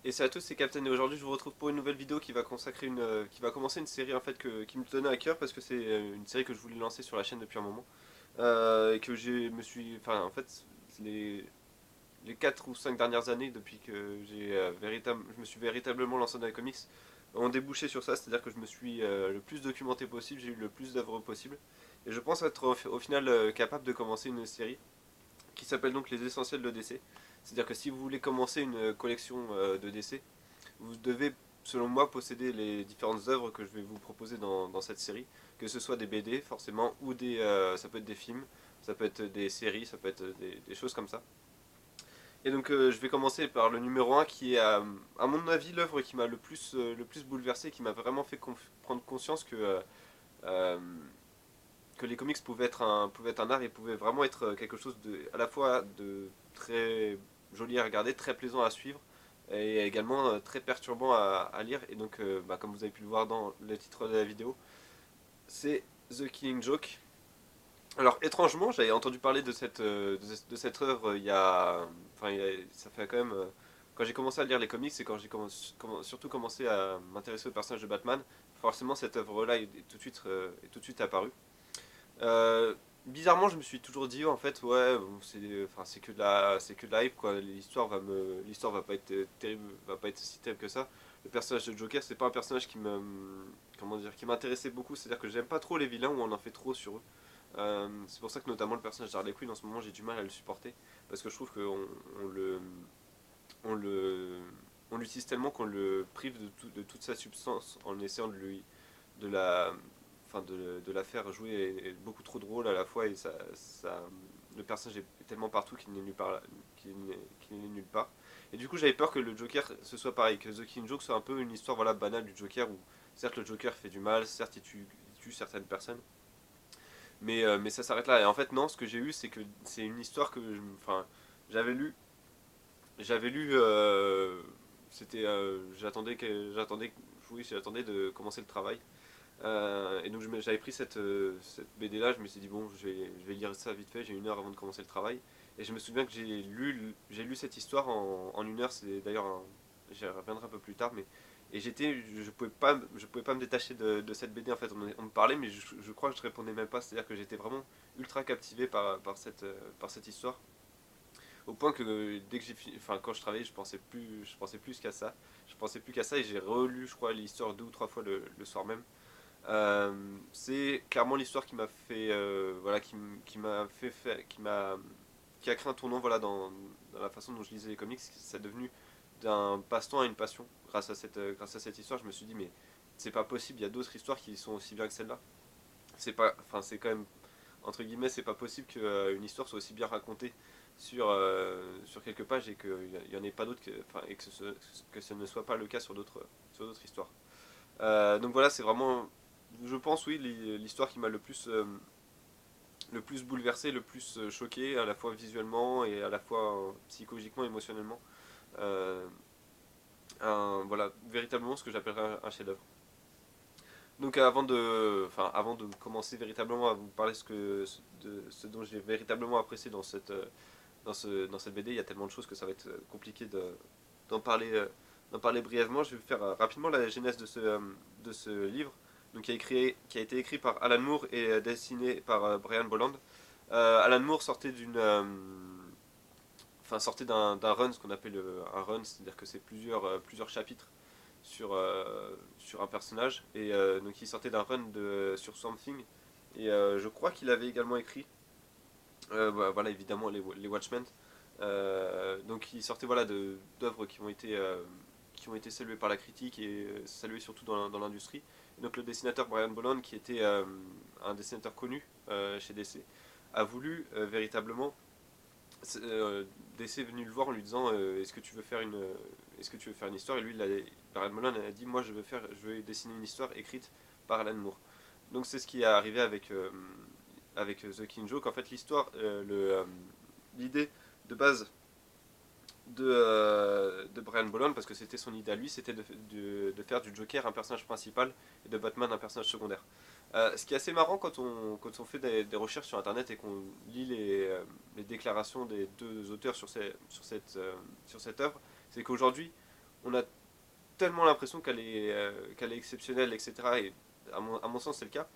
Et salut à tous, c'est Captain et aujourd'hui je vous retrouve pour une nouvelle vidéo qui va consacrer qui va commencer une série en fait qui me tenait à cœur parce que c'est une série que je voulais lancer sur la chaîne depuis un moment et que enfin en fait les les 4 ou 5 dernières années depuis que je me suis véritablement lancé dans les comics ont débouché sur ça, c'est-à-dire que je me suis le plus documenté possible, j'ai eu le plus d'œuvres possible et je pense être au final capable de commencer une série qui s'appelle donc Les Essentiels de DC. C'est-à-dire que si vous voulez commencer une collection de DC, vous devez, selon moi, posséder les différentes œuvres que je vais vous proposer dans cette série, que ce soit des BD forcément, ou ça peut être des films, ça peut être des séries, ça peut être des choses comme ça. Et donc je vais commencer par le numéro un qui est à mon avis l'œuvre qui m'a le plus bouleversé, qui m'a vraiment fait prendre conscience euh, que les comics pouvaient être un art et pouvaient vraiment être quelque chose à la fois de très joli à regarder, très plaisant à suivre et également très perturbant à lire. Et donc, comme vous avez pu le voir dans le titre de la vidéo, c'est The Killing Joke. Alors étrangement, j'avais entendu parler de cette œuvre ça fait quand même quand j'ai commencé à lire les comics et quand surtout commencé à m'intéresser au personnage de Batman, forcément cette œuvre-là est tout de suite apparue. Bizarrement, je me suis toujours dit en fait, ouais, bon, c'est que de la hype quoi. L'histoire va pas être terrible, va pas être si terrible que ça. Le personnage de Joker, c'est pas un personnage comment dire, qui m'intéressait beaucoup. C'est-à-dire que j'aime pas trop les vilains où on en fait trop sur eux. C'est pour ça que notamment le personnage d'Harley Quinn en ce moment j'ai du mal à le supporter parce que je trouve on le, on l'utilise tellement qu'on le prive de toute sa substance en essayant de la, de la faire jouer est beaucoup trop drôle à la fois et le personnage est tellement partout qu'il n'est nulle part. Et du coup j'avais peur que le Joker ce soit pareil, que The Killing Joke soit un peu une histoire voilà, banale du Joker où certes le Joker fait du mal, certes il tue certaines personnes, mais ça s'arrête là. Et en fait non, ce que j'ai eu c'est que c'est une histoire enfin, j'avais lu, j'avais lu, j'attendais de commencer le travail. Et donc j'avais pris cette BD là, je me suis dit bon je vais lire ça vite fait, j'ai une heure avant de commencer le travail. Et je me souviens que j'ai lu cette histoire en une heure, c'est d'ailleurs j'y reviendrai un peu plus tard, mais et je pouvais pas me détacher de cette BD en fait, on me parlait mais je crois que je répondais même pas, c'est-à-dire que j'étais vraiment ultra captivé par cette histoire. Au point que dès que j'ai fini, enfin quand je travaillais, je pensais plus qu'à ça. Je pensais plus qu'à ça et j'ai relu, je crois, l'histoire deux ou trois fois le soir même. C'est clairement l'histoire qui m'a fait, voilà, qui m'a qui a créé un tournant, voilà, dans la façon dont je lisais les comics. C'est devenu d'un passe-temps à une passion. Grâce à cette histoire, je me suis dit, mais c'est pas possible. Il y a d'autres histoires qui sont aussi bien que celle-là. C'est quand même entre guillemets, c'est pas possible qu'une histoire soit aussi bien racontée sur quelques pages et qu'il n'y en ait pas d'autres, et que ce ne soit pas le cas sur d'autres histoires. Donc voilà, c'est vraiment, je pense, oui, l'histoire qui m'a le plus bouleversé, le plus choqué, à la fois visuellement et à la fois psychologiquement, émotionnellement. Euh, voilà, véritablement ce que j'appellerais un chef-d'œuvre. Donc avant de commencer véritablement à vous parler de ce dont j'ai véritablement apprécié dans cette BD, il y a tellement de choses que ça va être compliqué d'en parler, d'en parler brièvement. Je vais faire rapidement la genèse de ce livre, donc qui a été écrit par Alan Moore et dessiné par Brian Bolland. Alan Moore sortait d'un run, ce qu'on appelle un run, c'est-à-dire que c'est plusieurs chapitres sur un personnage. Et donc il sortait d'un run sur Swamp Thing. Et je crois qu'il avait également écrit, voilà évidemment les Watchmen. Donc il sortait voilà d'œuvres qui ont été saluées par la critique et saluées surtout dans l'industrie. Et donc le dessinateur Brian Bolland, qui était un dessinateur connu chez DC, a voulu véritablement DC est venu le voir en lui disant est-ce que tu veux faire une histoire, et lui Brian Bolland a dit moi je veux dessiner une histoire écrite par Alan Moore. Donc c'est ce qui est arrivé avec The King Joke. En fait l'idée de base de Brian Bolland, parce que c'était son idée à lui, c'était de faire du Joker un personnage principal et de Batman un personnage secondaire. Ce qui est assez marrant quand on fait recherches sur internet et qu'on lit les déclarations des deux auteurs sur cette œuvre, c'est qu'aujourd'hui, on a tellement l'impression qu'elle est exceptionnelle, etc. Et à mon sens, c'est le cas.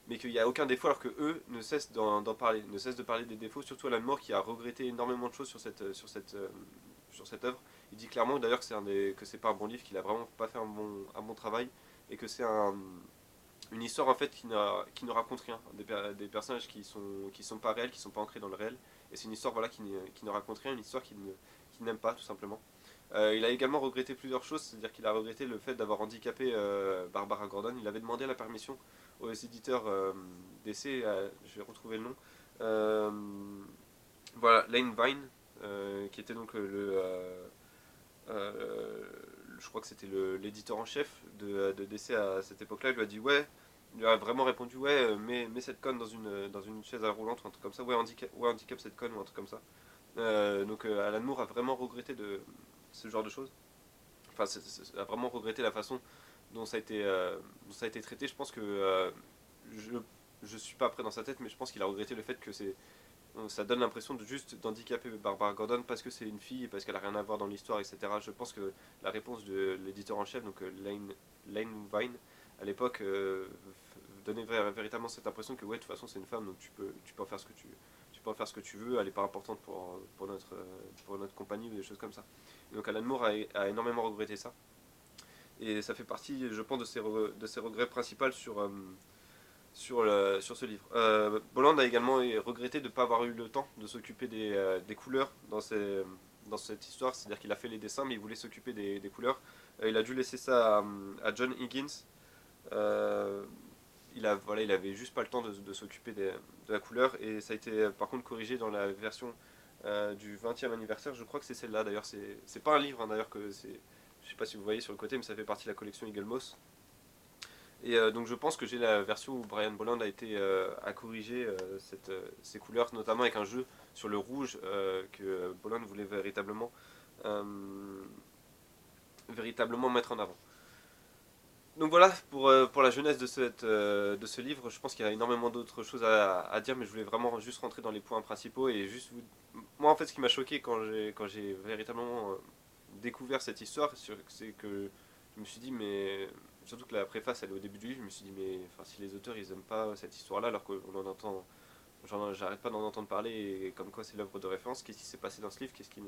Mais qu'il n'y a aucun défaut alors que eux ne cessent d'en parler, ne cessent de parler des défauts, surtout Alan Moore qui a regretté énormément de choses sur cette œuvre. Il dit clairement d'ailleurs que que c'est pas un bon livre, qu'il a vraiment pas fait un bon travail et que c'est une histoire en fait qui ne raconte rien, des personnages qui sont pas réels, qui sont pas ancrés dans le réel, et c'est une histoire voilà qui ne raconte rien, une histoire qui n'aime pas tout simplement. Il a également regretté plusieurs choses, c'est-à-dire qu'il a regretté le fait d'avoir handicapé Barbara Gordon. Il avait demandé la permission aux éditeurs d'essai, je vais retrouver le nom. Euh, voilà, Lane Vine, qui était donc euh, je crois que c'était l'éditeur en chef de DC à cette époque-là, lui a dit ouais, il lui a vraiment répondu ouais, mets cette conne dans une chaise à roulant ou un truc comme ça, ouais, handicap cette conne ou un truc comme ça. Donc Alan Moore a vraiment regretté ce genre de choses. Enfin, a vraiment regretté la façon dont ça a été traité. Je pense que je, je suis pas prêt dans sa tête, mais je pense qu'il a regretté le fait que ça donne l'impression de juste d'handicaper Barbara Gordon parce que c'est une fille, parce qu'elle a rien à voir dans l'histoire, etc. Je pense que la réponse de l'éditeur en chef, donc Lane Vine, à l'époque, donnait véritablement cette impression que ouais, de toute façon c'est une femme, donc tu peux en faire ce que tu peux en faire ce que tu veux, elle est pas importante pour notre compagnie ou des choses comme ça. Et donc Alan Moore a énormément regretté ça. Et ça fait partie, je pense, de ses regrets principaux sur ce livre. Bolland a également regretté de ne pas avoir eu le temps de s'occuper des couleurs dans cette histoire, c'est-à-dire qu'il a fait les dessins mais il voulait s'occuper des couleurs. Il a dû laisser ça à John Higgins. Euh, il avait juste pas le temps de s'occuper de la couleur et ça a été par contre corrigé dans la version du 20e anniversaire. Je crois que c'est celle-là d'ailleurs. C'est pas un livre hein, d'ailleurs que c'est. Je sais pas si vous voyez sur le côté, mais ça fait partie de la collection Eagle Moss. Et donc je pense que j'ai la version où Brian Bolland a corrigé ces couleurs, notamment avec un jeu sur le rouge que Bolland voulait euh, véritablement mettre en avant. Donc voilà pour la jeunesse de ce livre. Je pense qu'il y a énormément d'autres choses à dire, mais je voulais vraiment juste rentrer dans les points principaux et juste vous. Moi, en fait, ce qui m'a choqué quand j'ai véritablement découvert cette histoire, c'est que je me suis dit, mais. Surtout que la préface, elle est au début du livre, je me suis dit, mais enfin, si les auteurs ils aiment pas cette histoire-là, alors qu'on en entend. J'arrête pas d'en entendre parler, et comme quoi c'est l'œuvre de référence, qu'est-ce qui s'est passé dans ce livre, qu'est-ce qui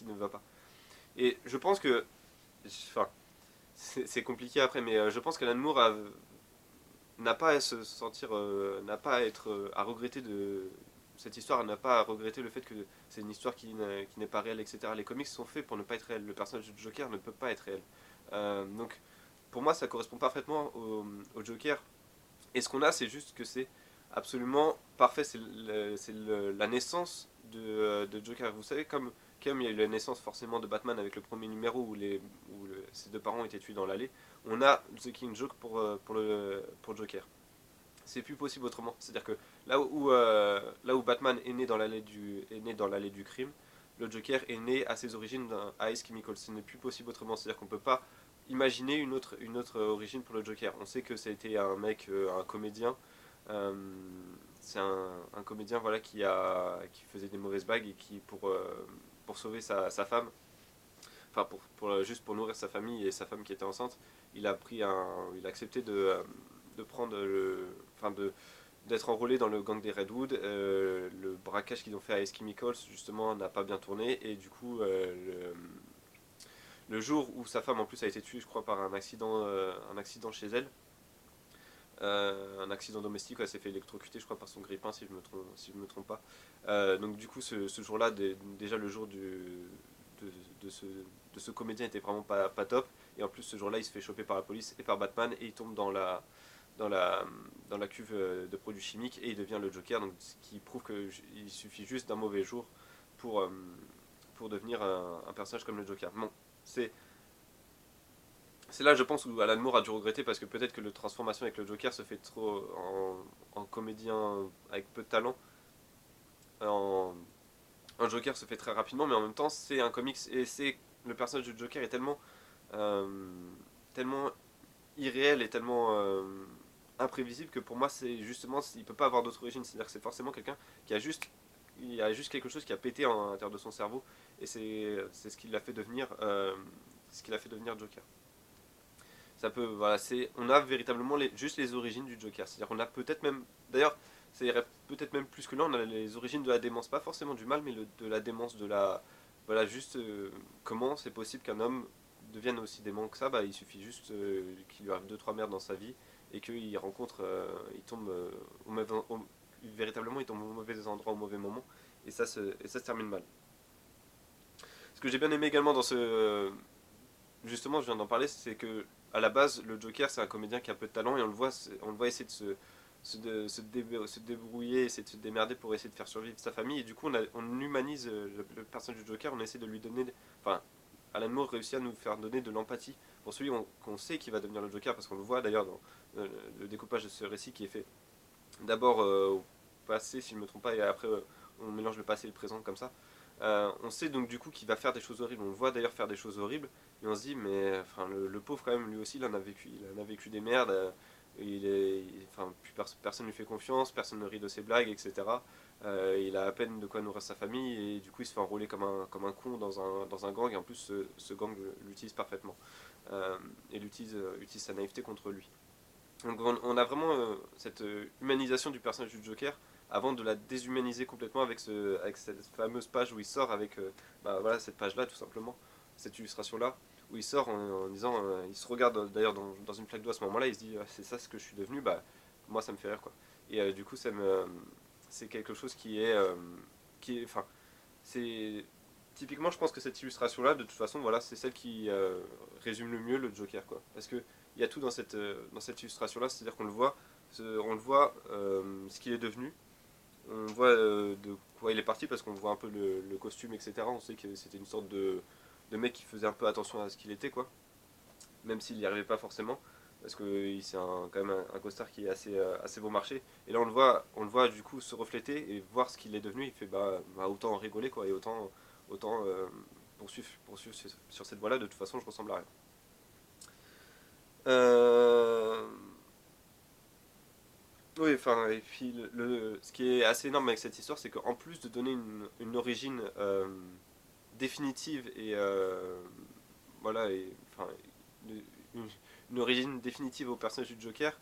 ne va pas. Et je pense que. Enfin, c'est compliqué après, mais je pense qu'Alan Moore n'a pas à se sentir, n'a pas à être, à regretter de cette histoire, n'a pas à regretter le fait que c'est une histoire qui n'est pas réelle, etc. Les comics sont faits pour ne pas être réels. Le personnage du Joker ne peut pas être réel. Donc, pour moi, ça correspond parfaitement au Joker. Et ce qu'on a, c'est juste que c'est absolument parfait. La naissance de Joker. Vous savez, comme il y a eu la naissance forcément de Batman avec le premier numéro où ses deux parents étaient tués dans l'allée, on a The King Joke pour Joker. C'est plus possible autrement. C'est-à-dire que là où Batman est né dans l'allée du crime, le Joker est né à ses origines à Ice Chemical. Ce n'est plus possible autrement. C'est-à-dire qu'on ne peut pas imaginer une autre origine pour le Joker. On sait que ça a été un mec, un comédien. euh, c'est un comédien voilà, qui faisait des mauvaises bagues et qui, pour sauver sa femme, enfin juste pour nourrir sa famille et sa femme qui était enceinte, il a accepté de prendre enfin d'être enrôlé dans le gang des Redwood. Le braquage qu'ils ont fait à Ice Chemicals justement n'a pas bien tourné et du coup le jour où sa femme en plus a été tuée, je crois par un accident chez elle, un accident domestique, elle s'est fait électrocuter, je crois, par son grippin, si je me trompe pas. Donc du coup, ce jour-là, déjà le jour de, de ce, de ce comédien était vraiment pas top. Et en plus, ce jour-là, il se fait choper par la police et par Batman et il tombe dans la, dans la cuve de produits chimiques et il devient le Joker. Donc, ce qui prouve qu'il suffit juste d'un mauvais jour pour, euh, pour devenir un personnage comme le Joker. Bon, c'est c'est là, je pense, où Alan Moore a dû regretter parce que peut-être que la transformation avec le Joker se fait trop en comédien avec peu de talent. En, un Joker se fait très rapidement, mais en même temps, c'est un comics et le personnage du Joker est euh, tellement irréel et tellement imprévisible que pour moi, c'est justement, il peut pas avoir d'autre origine. C'est-à-dire que c'est forcément quelqu'un qui a juste il y a juste quelque chose qui a pété à l'intérieur de son cerveau, et c'est ce qui l'a fait devenir, Joker. Ça peut, voilà, on a véritablement juste les origines du Joker. C'est-à-dire qu'on a peut-être même, d'ailleurs, ça irait peut-être même plus que là, on a les origines de la démence, pas forcément du mal, mais de la démence, voilà, juste comment c'est possible qu'un homme devienne aussi dément que ça. Bah, il suffit juste qu'il lui arrive deux trois merdes dans sa vie et qu'il rencontre, il tombe véritablement, il tombe au mauvais endroit au mauvais moment, et ça se termine mal. Ce que j'ai bien aimé également dans justement, je viens d'en parler, c'est que à la base, le Joker, c'est un comédien qui a peu de talent, et on le voit essayer de se débrouiller, essayer de se démerder pour essayer de faire survivre sa famille. Et du coup, on humanise le personnage du Joker, on essaie de lui donner. Enfin, Alan Moore réussit à nous faire donner de l'empathie pour celui qu'on sait qui va devenir le Joker, parce qu'on le voit d'ailleurs dans le découpage de ce récit qui est fait d'abord au passé, si je ne me trompe pas, et après on mélange le passé et le présent comme ça. On sait donc du coup qu'il va faire des choses horribles. On le voit d'ailleurs faire des choses horribles, et on se dit, mais enfin, le pauvre quand même, lui aussi, il en a vécu des merdes. Enfin, personne ne lui fait confiance, personne ne rit de ses blagues, etc. Il a à peine de quoi nourrir sa famille, et du coup il se fait enrôler comme un con dans un gang, et en plus ce gang l'utilise parfaitement. Et utilise sa naïveté contre lui. Donc on a vraiment cette humanisation du personnage du Joker avant de la déshumaniser complètement avec cette fameuse page où il sort avec bah, voilà, cette page-là tout simplement, cette illustration-là, où il sort en disant, il se regarde d'ailleurs dans une plaque d'eau à ce moment-là, il se dit c'est ça ce que je suis devenu, bah moi ça me fait rire quoi. Et du coup c'est quelque chose enfin, c'est typiquement je pense que cette illustration-là de toute façon voilà c'est celle qui résume le mieux le Joker quoi, parce que il y a tout dans cette illustration-là, c'est-à-dire qu'on le voit, ce qu'il est devenu, on voit de quoi il est parti parce qu'on voit un peu le costume, etc. On sait que c'était une sorte de mec qui faisait un peu attention à ce qu'il était, quoi, même s'il n'y arrivait pas forcément, parce que c'est quand même un costard qui est assez bon marché. Et là, on le voit du coup se refléter et voir ce qu'il est devenu. Il fait bah, autant en rigoler, quoi, et autant poursuivre sur cette voie-là. De toute façon, je ressemble à rien. Euh, Oui, enfin, et puis ce qui est assez énorme avec cette histoire, c'est qu'en plus de donner une origine définitive et voilà, enfin, une, une origine définitive au personnage du Joker,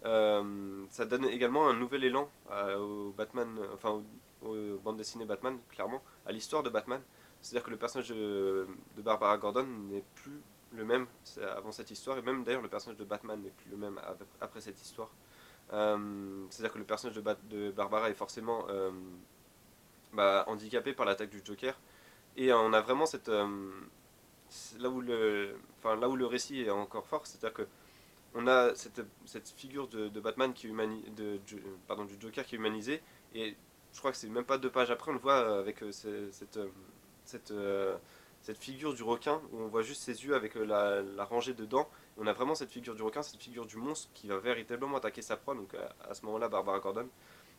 ça donne également un nouvel élan au Batman, enfin aux bandes dessinées Batman, clairement, à l'histoire de Batman. C'est-à-dire que le personnage de Barbara Gordon n'est plus le même avant cette histoire, et même d'ailleurs le personnage de Batman n'est plus le même après cette histoire. C'est-à-dire que le personnage de Barbara est forcément bah, handicapé par l'attaque du Joker. Et on a vraiment là où le récit est encore fort, c'est-à-dire que on a cette figure de Batman pardon, du Joker qui est humanisée, et je crois que c'est même pas deux pages après, on le voit avec cette, euh, cette figure du requin, où on voit juste ses yeux avec la rangée de dents. On a vraiment cette figure du requin, cette figure du monstre qui va véritablement attaquer sa proie, donc à ce moment-là Barbara Gordon.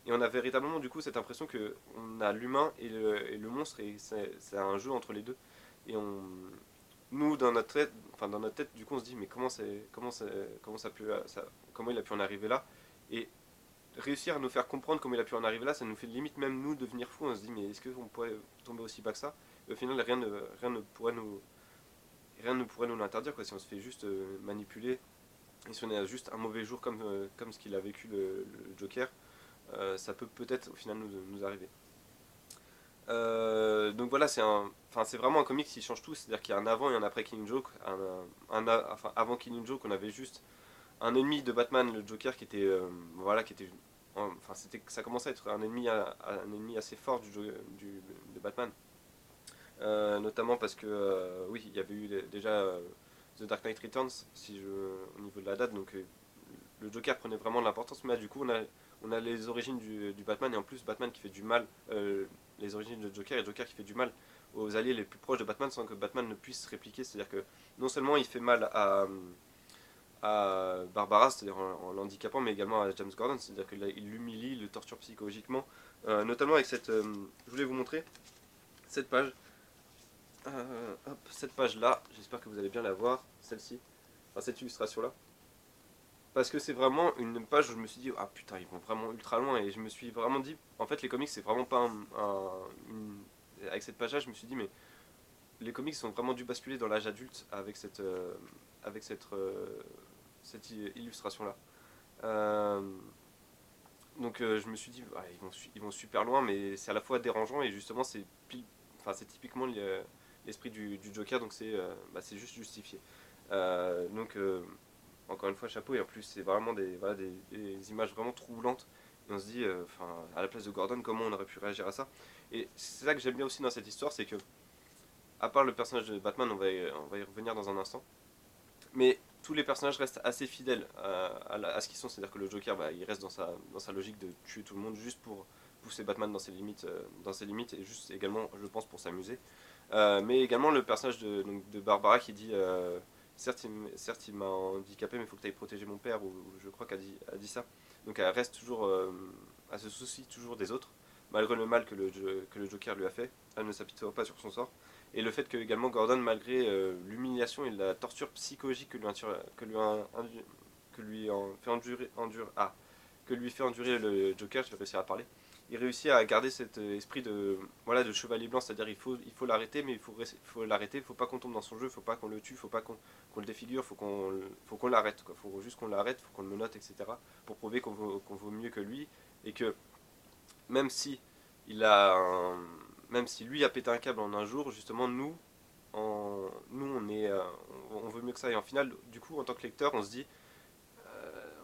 Et on a véritablement du coup cette impression que on a l'humain et le monstre, et c'est un jeu entre les deux. Et nous dans notre tête, du coup, on se dit mais comment il a pu en arriver là. Et réussir à nous faire comprendre comment il a pu en arriver là, ça nous fait limite même nous devenir fous. On se dit mais est-ce qu'on pourrait tomber aussi bas que ça. Et au final, rien ne pourrait nous l'interdire quoi, si on se fait juste manipuler, et si on a juste un mauvais jour comme ce qu'il a vécu le Joker, ça peut peut-être au final nous arriver. Donc voilà, c'est vraiment un comic qui change tout, c'est-à-dire qu'il y a un avant et un après Killing Joke. Enfin, avant Killing Joke, on avait juste un ennemi de Batman, le Joker, qui était, voilà, qui était, enfin, ça commençait à être un ennemi assez fort de Batman. Notamment parce que, oui, il y avait eu déjà The Dark Knight Returns, au niveau de la date, donc le Joker prenait vraiment de l'importance, mais là, du coup, on a les origines du Batman, et en plus, Batman qui fait du mal, les origines de Joker, et Joker qui fait du mal aux alliés les plus proches de Batman sans que Batman ne puisse répliquer. C'est-à-dire que non seulement il fait mal à Barbara, c'est-à-dire en l'handicapant, mais également à James Gordon, c'est-à-dire qu'il l'humilie, il le torture psychologiquement, notamment avec je voulais vous montrer cette page. Hop, cette page-là, j'espère que vous allez bien la voir, celle-ci, enfin cette illustration-là. parce que c'est vraiment une page où je me suis dit, ah putain, ils vont vraiment ultra loin. Et je me suis vraiment dit, en fait, les comics, c'est vraiment pas avec cette page-là, je me suis dit, mais les comics sont vraiment dû basculer dans l'âge adulte avec cette illustration-là. Euh, donc je me suis dit, ouais, ils vont super loin, mais c'est à la fois dérangeant et justement, c'est typiquement l'esprit du Joker, donc c'est juste justifié. Donc encore une fois, chapeau, et en plus, c'est vraiment voilà, des images vraiment troublantes. Et on se dit, à la place de Gordon, comment on aurait pu réagir à ça. Et c'est ça que j'aime bien aussi dans cette histoire, c'est que, à part le personnage de Batman, on va y revenir dans un instant, mais tous les personnages restent assez fidèles à ce qu'ils sont, c'est-à-dire que le Joker, il reste dans sa logique de tuer tout le monde juste pour pousser Batman dans ses limites et juste également, je pense, pour s'amuser. Mais également le personnage de Barbara qui dit certes, il m'a handicapé, mais il faut que tu ailles protéger mon père, ou je crois a dit ça. Donc elle reste toujours, elle se soucie toujours des autres, malgré le mal que le Joker lui a fait. Elle ne s'apitoie pas sur son sort. Et le fait que également Gordon, malgré l'humiliation et la torture psychologique que lui en fait que lui fait endurer le Joker, je vais réussir à parler, il réussit à garder cet esprit voilà, de chevalier blanc, c'est-à-dire il faut l'arrêter, mais faut l'arrêter, il faut pas qu'on tombe dans son jeu, il faut pas qu'on le tue, il faut pas qu'on le défigure, faut qu'on l'arrête, il faut juste qu'on l'arrête, il faut qu'on le menotte, etc. pour prouver qu'on vaut mieux que lui, et que même si il a un- même si lui a pété un câble en un jour, justement nous on veut mieux que ça, et en final, du coup, en tant que lecteur, on se dit,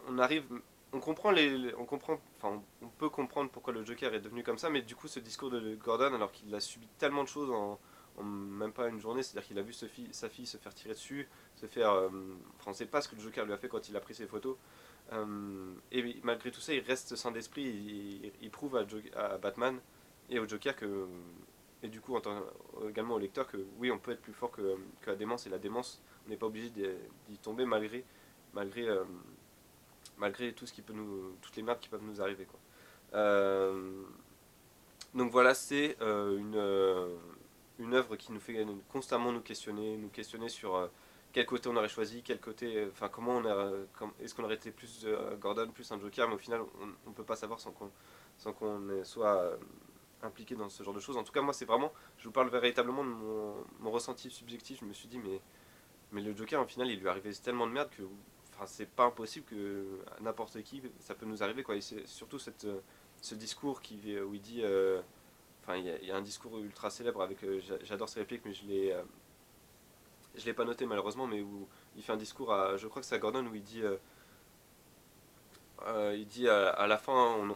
on arrive, on comprend on comprend, enfin, on peut comprendre pourquoi le Joker est devenu comme ça, mais du coup, ce discours de Gordon, alors qu'il a subi tellement de choses en même pas une journée, c'est-à-dire qu'il a vu sa fille se faire tirer dessus, se faire, enfin, on sait pas ce que le Joker lui a fait quand il a pris ses photos, et malgré tout ça, il reste sain d'esprit, il prouve à Batman et au Joker et du coup, également au lecteur, que oui, on peut être plus fort que la démence, et la démence, on n'est pas obligé d'y tomber malgré, euh, malgré tout ce qui peut toutes les merdes qui peuvent nous arriver, quoi. Euh, donc voilà, c'est une œuvre qui nous fait constamment nous questionner sur quel côté on aurait choisi, quel côté, enfin comment est-ce qu'on aurait été plus Gordon, plus un Joker, mais au final on peut pas savoir sans qu'on soit impliqué dans ce genre de choses. En tout cas, moi c'est vraiment, je vous parle véritablement de mon ressenti subjectif. Je me suis dit, mais le Joker, au final, il lui arrivait tellement de merde que, enfin, c'est pas impossible que à n'importe qui, ça peut nous arriver, quoi. Et c'est surtout ce discours où il dit, enfin, il y a un discours ultra célèbre avec, j'adore ces répliques, mais je l'ai pas noté malheureusement, mais où il fait un discours je crois que c'est à Gordon, où il dit à la fin,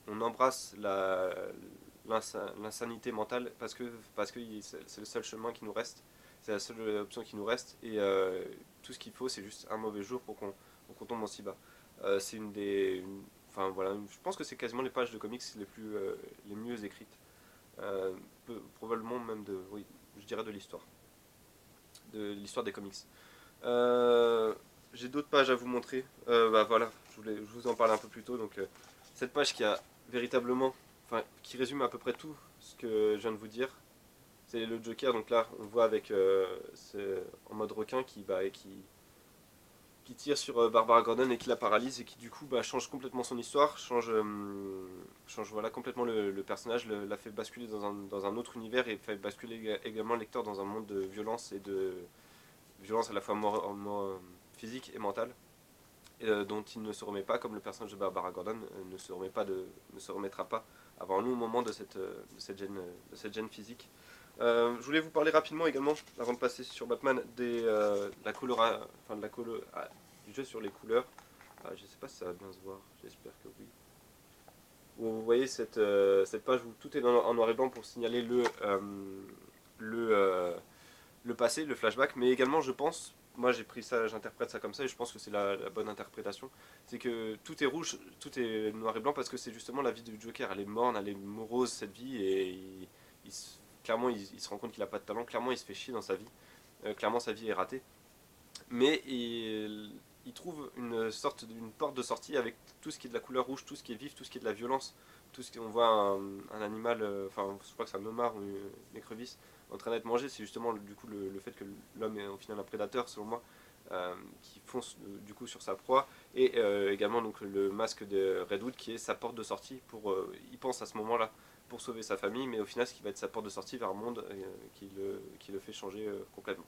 on embrasse l'insanité mentale parce que c'est le seul chemin qui nous reste, c'est la seule option qui nous reste, et tout ce qu'il faut, c'est juste un mauvais jour pour qu'on tombe en si bas. C'est enfin voilà, je pense que c'est quasiment les pages de comics les mieux écrites, probablement même oui, je dirais de l'histoire des comics. Euh, j'ai d'autres pages à vous montrer. Voilà, je vous en parlais un peu plus tôt. Donc, cette page qui a véritablement, enfin, qui résume à peu près tout ce que je viens de vous dire. C'est le Joker. Donc là, on voit avec en mode requin qui tire sur Barbara Gordon et qui la paralyse, et qui du coup change complètement son histoire, change voilà, complètement le personnage, la fait basculer dans un autre univers, et fait basculer également le lecteur dans un monde de violence, et de violence à la fois physique et mentale, dont il ne se remet pas, comme le personnage de Barbara Gordon ne se remettra pas avant un long moment de cette gêne physique. Je voulais vous parler rapidement également, avant de passer sur Batman, du jeu sur les couleurs. Je sais pas si ça va bien se voir, j'espère que oui. Où vous voyez cette page où tout est en noir et blanc pour signaler le, euh, le passé, le flashback, mais également je pense, moi j'ai pris ça, j'interprète ça comme ça, et je pense que c'est la bonne interprétation, c'est que tout est rouge, tout est noir et blanc, parce que c'est justement la vie du Joker, elle est morne, elle est morose cette vie, et clairement il se rend compte qu'il a pas de talent, clairement il se fait chier dans sa vie, clairement sa vie est ratée, mais il trouve une porte de sortie avec tout ce qui est de la couleur rouge, tout ce qui est vif, tout ce qui est de la violence, tout ce qu'on voit un animal, enfin je crois que c'est un homard ou une écrevisse en train d'être mangé, c'est justement du coup le fait que l'homme est au final un prédateur selon moi, qui fonce du coup sur sa proie, et également donc le masque de Redwood qui est sa porte de sortie pour, il pense à ce moment-là pour sauver sa famille, mais au final ce qui va être sa porte de sortie vers un monde qui le fait changer complètement.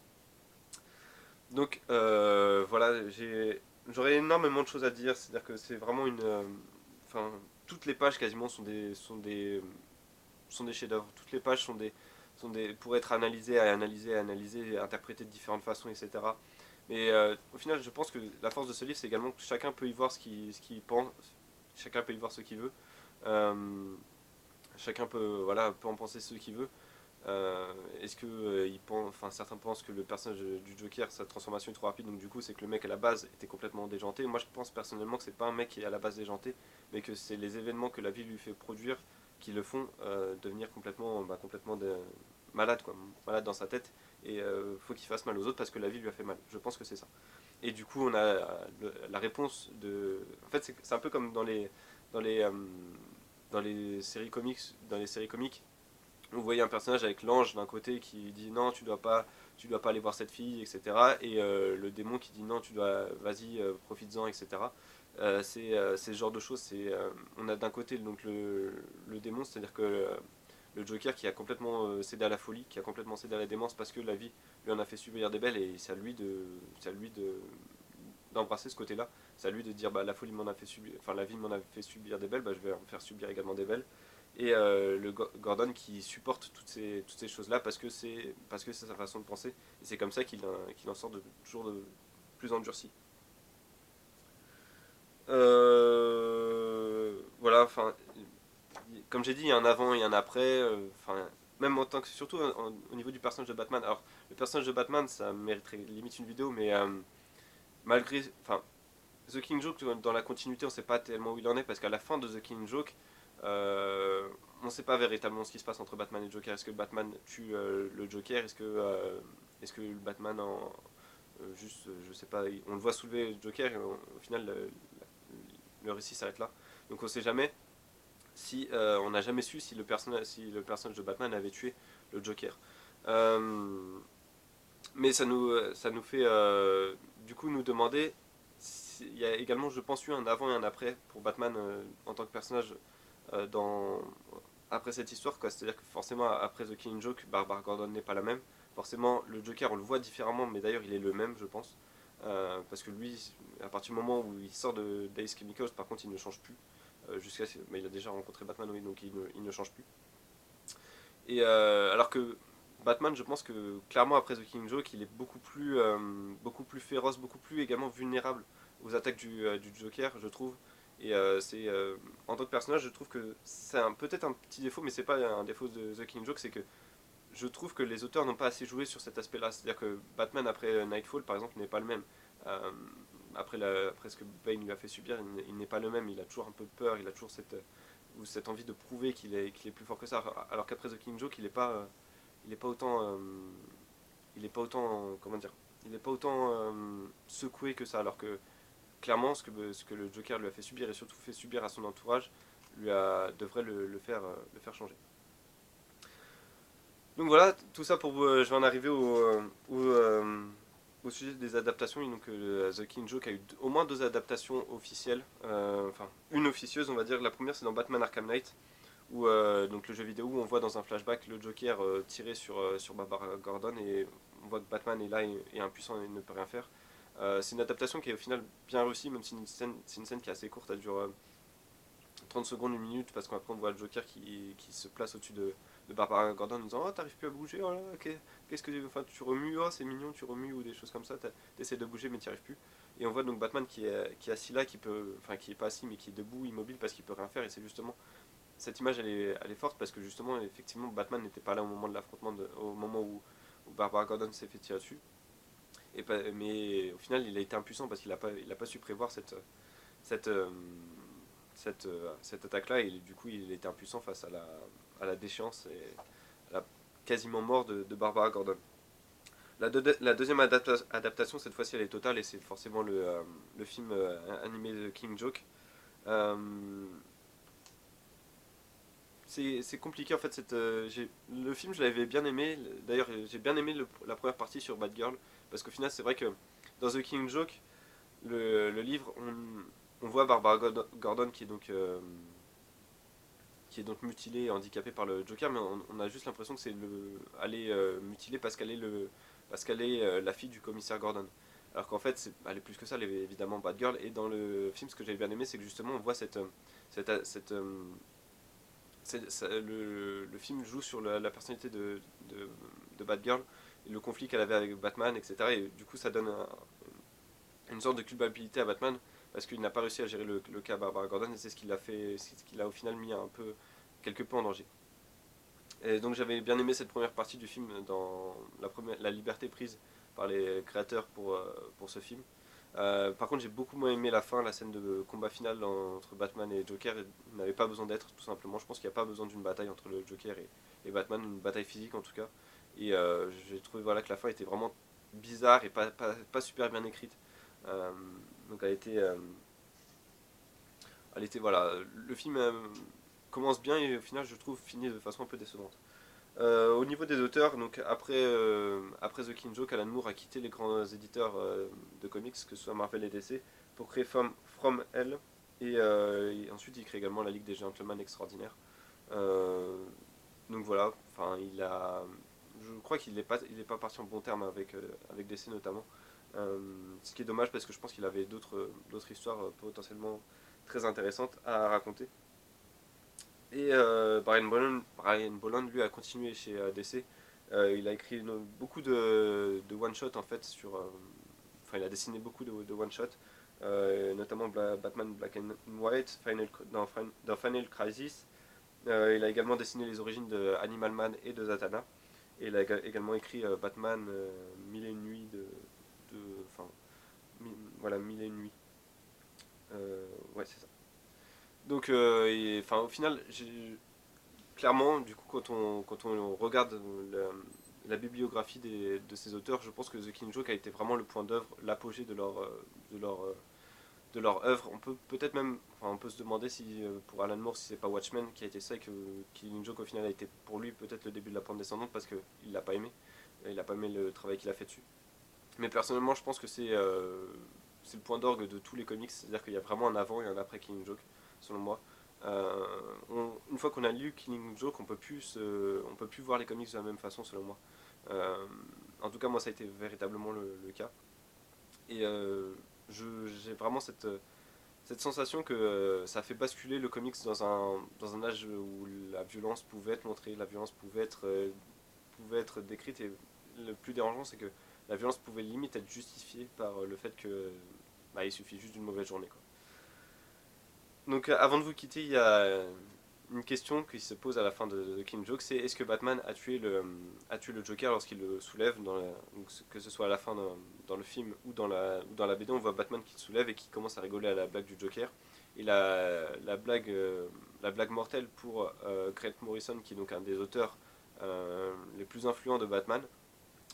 Donc voilà, j'aurais énormément de choses à dire, c'est-à-dire que c'est vraiment enfin, toutes les pages quasiment sont des chefs-d'œuvre, toutes les pages pour être analysées, analysées, interprétées de différentes façons, etc. Mais au final, je pense que la force de ce livre, c'est également que chacun peut y voir ce qu'il pense, chacun peut y voir ce qu'il veut, euh, chacun peut en penser ce qu'il veut. Est-ce que enfin, certains pensent que le personnage du Joker, sa transformation est trop rapide, donc du coup c'est que le mec à la base était complètement déjanté. Moi je pense personnellement que c'est pas un mec qui est à la base déjanté, mais que c'est les événements que la vie lui fait produire qui le font devenir complètement malade, quoi, malade dans sa tête, et faut qu'il fasse mal aux autres parce que la vie lui a fait mal. Je pense que c'est ça. Et du coup on a la réponse de... En fait c'est un peu comme dans les, euh, dans les séries comiques, vous voyez un personnage avec l'ange d'un côté qui dit non, tu dois pas aller voir cette fille, etc. Et le démon qui dit non, vas-y, profites-en, etc. C'est ce genre de choses. On a d'un côté donc le démon, c'est-à-dire que le Joker qui a complètement cédé à la folie, qui a complètement cédé à la démence parce que la vie lui en a fait subir des belles, et c'est à lui d'embrasser ce côté-là. C'est à lui de dire bah la folie m'en a fait subir, enfin la vie m'en a fait subir des belles, bah je vais en faire subir également des belles. Et le Gordon qui supporte toutes ces choses-là parce que c'est sa façon de penser. Et c'est comme ça qu'il en sort toujours de plus endurci. Voilà, enfin, comme j'ai dit, il y a un avant et un après. Enfin, même en tant que, surtout au niveau du personnage de Batman. Alors, le personnage de Batman, ça mériterait limite une vidéo, mais malgré, enfin, The Killing Joke, dans la continuité, on sait pas tellement où il en est parce qu'à la fin de The Killing Joke, on sait pas véritablement ce qui se passe entre Batman et Joker. Est-ce que Batman tue le Joker? Est-ce que le Batman juste, je sais pas, on le voit soulever le Joker et au final le récit s'arrête là. Donc on sait jamais si on n'a jamais su si le personnage de Batman avait tué le Joker. Euh, mais ça nous fait du coup nous demander. Il y a également, je pense, eu un avant et un après pour Batman en tant que personnage dans, après cette histoire. C'est-à-dire que forcément, après The Killing Joke, Barbara Gordon n'est pas la même. Forcément, le Joker, on le voit différemment, mais d'ailleurs, il est le même, je pense. Parce que lui, à partir du moment où il sort de d'Ace Chemicals, par contre, il ne change plus. Mais il a déjà rencontré Batman, oui, donc il ne change plus. Et alors que Batman, je pense que clairement après The Killing Joke, il est beaucoup plus féroce, beaucoup plus également vulnérable aux attaques du Joker, je trouve. Et en tant que personnage, je trouve que c'est peut-être un petit défaut, mais c'est pas un défaut de The Killing Joke, c'est que je trouve que les auteurs n'ont pas assez joué sur cet aspect-là. C'est-à-dire que Batman après Nightfall, par exemple, n'est pas le même. Euh, après ce que Bane lui a fait subir, il n'est pas le même. Il a toujours un peu peur, il a toujours cette envie de prouver qu'il est plus fort que ça. Alors qu'après The Killing Joke, il est pas autant, il est pas autant, comment dire, il est pas autant secoué que ça. Alors que clairement, ce que le Joker lui a fait subir et surtout fait subir à son entourage, devrait le faire changer. Donc voilà, tout ça pour je vais en arriver au sujet des adaptations. Et donc The Killing Joke a eu au moins deux adaptations officielles, enfin une officieuse on va dire. La première c'est dans Batman Arkham Knight, où donc le jeu vidéo où on voit dans un flashback le Joker tirer sur Barbara Gordon, et on voit que Batman est là et est impuissant et ne peut rien faire. C'est une adaptation qui est au final bien réussie, même si c'est une scène qui est assez courte, elle dure 30 secondes, une minute, parce qu'après on voit le Joker qui se place au-dessus de Barbara Gordon en disant oh t'arrives plus à bouger, oh là, qu'est-ce que enfin, tu remues, oh c'est mignon, tu remues, ou des choses comme ça, t'essaies de bouger mais t'y arrives plus. Et on voit donc Batman qui est assis là, enfin qui est pas assis mais qui est debout, immobile parce qu'il peut rien faire, et c'est justement cette image elle est forte parce que justement effectivement Batman n'était pas là au moment de l'affrontement, au moment où Barbara Gordon s'est fait tirer dessus. Mais au final il a été impuissant parce il a pas su prévoir cette, euh, cette attaque-là, et du coup il était impuissant face à la déchéance et à la quasiment mort de Barbara Gordon. La deuxième adaptation, cette fois-ci, elle est totale, et c'est forcément le film animé de King Joke. Euh, c'est compliqué en fait. Le film, je l'avais bien aimé. D'ailleurs, j'ai bien aimé la première partie sur Batgirl, parce qu'au final, c'est vrai que dans The Killing Joke, le livre, on voit Barbara Gordon qui est donc mutilée et handicapée par le Joker, mais on a juste l'impression que elle est mutilée parce qu'elle est la fille du commissaire Gordon. Alors qu'en fait, elle est plus que ça, elle est évidemment Batgirl. Et dans le film, ce que j'avais bien aimé, c'est que justement, on voit le film joue sur la personnalité de Batgirl, et le conflit qu'elle avait avec Batman, etc. Et du coup, ça donne une sorte de culpabilité à Batman parce qu'il n'a pas réussi à gérer le cas Barbara Gordon, et c'est ce qui l'a fait, c'est ce qui l'a au final mis un peu, quelque peu en danger. Et donc j'avais bien aimé cette première partie du film dans la liberté prise par les créateurs pour ce film. Par contre, j'ai beaucoup moins aimé la fin, la scène de combat final entre Batman et Joker. Il n'avait pas besoin d'être, tout simplement. Je pense qu'il n'y a pas besoin d'une bataille entre le Joker et Batman, une bataille physique en tout cas. Et j'ai trouvé voilà, que la fin était vraiment bizarre et pas super bien écrite. Euh, donc elle était voilà, le film commence bien et au final je trouve finit de façon un peu décevante. Au niveau des auteurs, donc après The Killing Joke, Alan Moore a quitté les grands éditeurs de comics, que ce soit Marvel et DC, pour créer From Hell, et ensuite il crée également la Ligue des Gentlemen Extraordinaires. Euh, donc voilà, enfin je crois il est pas parti en bon terme avec DC notamment. Ce qui est dommage parce que je pense qu'il avait d'autres histoires potentiellement très intéressantes à raconter. Et Brian Bolland, lui, a continué chez DC. Il a écrit beaucoup de one-shot en fait enfin, il a dessiné beaucoup de one-shot, notamment Batman Black and White, dans Final Crisis. Il a également dessiné les origines de Animal Man et de Zatanna. Et il a également écrit Batman Mille et une nuits enfin, voilà, Mille et une nuits. Ouais, c'est ça. Donc, enfin, au final, clairement, du coup, quand on regarde la bibliographie de ces auteurs, je pense que The Killing Joke a été vraiment le point d'œuvre, l'apogée de leur, euh, de leur œuvre. On peut peut-être même, enfin, on peut se demander si pour Alan Moore, si c'est pas Watchmen qui a été ça, et que Killing Joke au final a été pour lui peut-être le début de la pente descendante parce qu'il l'a pas aimé, il a pas aimé le travail qu'il a fait dessus. Mais personnellement, je pense que c'est le point d'orgue de tous les comics, c'est-à-dire qu'il y a vraiment un avant et un après Killing Joke, selon moi. Une fois qu'on a lu Killing Joke, on peut plus voir les comics de la même façon, selon moi. Euh, En tout cas, moi, ça a été véritablement le cas. Et j'ai vraiment cette sensation que ça a fait basculer le comics dans un âge où la violence pouvait être montrée, la violence pouvait être décrite, et le plus dérangeant, c'est que la violence pouvait limite être justifiée par le fait que bah, il suffit juste d'une mauvaise journée, quoi. Donc avant de vous quitter, il y a une question qui se pose à la fin de Killing Joke, c'est est-ce que Batman a tué le Joker lorsqu'il le soulève, donc, que ce soit à la fin dans le film ou dans la BD, on voit Batman qui le soulève et qui commence à rigoler à la blague du Joker. Et la blague mortelle pour Grant Morrison, qui est donc un des auteurs les plus influents de Batman,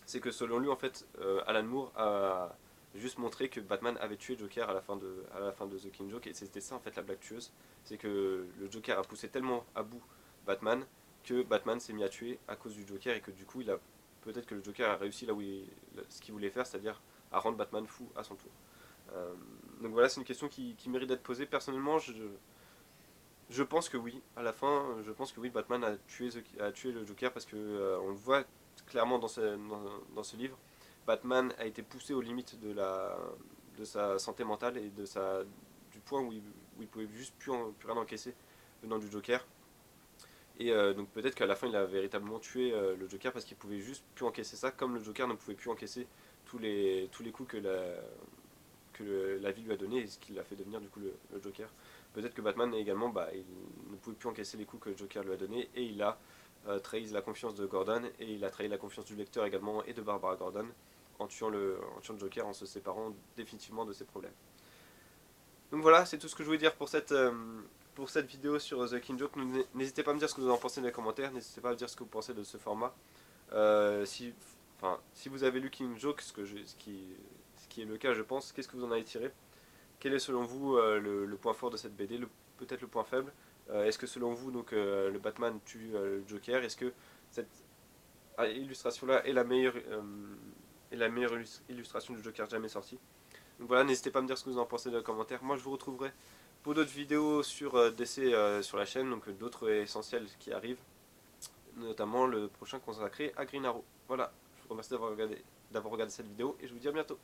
c'est que selon lui, en fait, Alan Moore a juste montré que Batman avait tué Joker à la fin de The Killing Joke, et c'était ça en fait la blague tueuse, c'est que le Joker a poussé tellement à bout Batman que Batman s'est mis à tuer à cause du Joker, et que du coup peut-être que le Joker a réussi ce qu'il voulait faire, c'est-à-dire à rendre Batman fou à son tour. Euh, donc voilà, c'est une question qui mérite d'être posée. Personnellement, je pense que oui. À la fin, je pense que oui, Batman a tué le Joker parce que on le voit clairement dans ce livre. Batman a été poussé aux limites de sa santé mentale et du point où il pouvait juste plus rien encaisser venant du Joker. Et donc peut-être qu'à la fin il a véritablement tué le Joker parce qu'il pouvait juste plus encaisser ça, comme le Joker ne pouvait plus encaisser tous les coups que la vie lui a donné, et ce qui l'a fait devenir du coup le Joker. Peut-être que Batman également, bah, il ne pouvait plus encaisser les coups que le Joker lui a donné, et il a trahi la confiance de Gordon, et il a trahi la confiance du lecteur également et de Barbara Gordon en tuant le Joker, en se séparant définitivement de ses problèmes. Donc voilà, c'est tout ce que je voulais dire pour cette vidéo sur The Killing Joke. N'hésitez pas à me dire ce que vous en pensez dans les commentaires, n'hésitez pas à me dire ce que vous pensez de ce format. Si, enfin, si vous avez lu Killing Joke, ce qui est le cas je pense, qu'est-ce que vous en avez tiré? Quel est selon vous le point fort de cette BD, peut-être le point faible? Est-ce que selon vous donc, le Batman tue le Joker? Est-ce que cette illustration-là est et la meilleure illustration du Joker jamais sortie. Donc voilà, n'hésitez pas à me dire ce que vous en pensez dans les commentaires. Moi je vous retrouverai pour d'autres vidéos sur DC sur la chaîne, donc d'autres essentiels qui arrivent, notamment le prochain consacré à Green Arrow. Voilà, je vous remercie d'avoir regardé cette vidéo et je vous dis à bientôt.